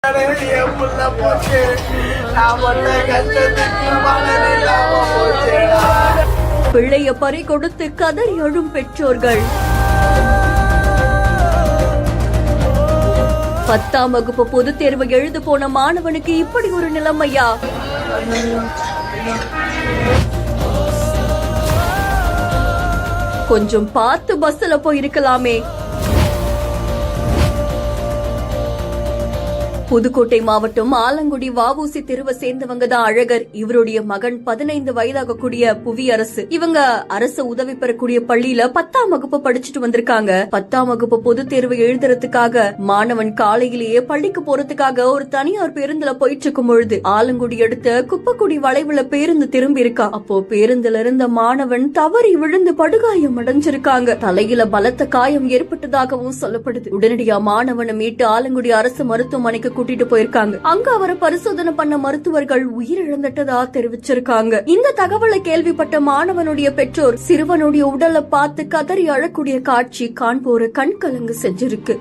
என் புள்ள போச்சு. நான் பட்ட கஷ்டத்துக்கு பலன் இல்லாம போச்சேடா. பிள்ளைய பறி கொடுத்து கதறி அழும் பெற்றோர்கள். 10ஆம் வகுப்பு பொதுத் தேர்வு எழுத போன மாணவனுக்கு இப்படி ஒரு நிலைமையா? கொஞ்சம் பார்த்து பஸ்ல போயிருக்கலாமே. புதுக்கோட்டை மாவட்டம் ஆலங்குடி வஉசி தெருவை சேர்ந்தவங்க தான் அழகர். இவருடைய மகன் 15 வயதாகக்கூடிய புவியரசு. இவங்க அரசு உதவி பெறக்கூடிய பள்ளியில 10ஆம் வகுப்பு படிச்சுட்டு வந்திருக்காங்க. 10ஆம் வகுப்பு பொதுத் தேர்வு எழுதுறதுக்காக மாணவன் காலையிலேயே பள்ளிக்கு போறதுக்காக ஒரு தனியார் பேருந்துல போயிட்டு இருக்கும் பொழுது ஆலங்குடி அடுத்த குப்பக்குடி வளைவுல பேருந்து திரும்பி இருக்கா. அப்போ பேருந்துல இருந்த மாணவன் தவறி விழுந்து படுகாயம் அடைஞ்சிருக்காங்க. தலையில பலத்த காயம் ஏற்பட்டதாகவும் சொல்லப்படுது. உடனடியா மாணவனை மீட்டு ஆலங்குடி அரசு மருத்துவமனைக்கு கூட்டிட்டு போயிருக்காங்க. அங்க அவரை பரிசோதனை பண்ண மருத்துவர்கள் உயிரிழந்துட்டதா தெரிவிச்சிருக்காங்க. இந்த தகவலை கேள்விப்பட்ட மாணவனுடைய பெற்றோர் சிறுவனுடைய உடலை பார்த்து கதறி அழக்கூடிய காட்சி காண்போரை கண்கலங்கு செஞ்சிருக்கு.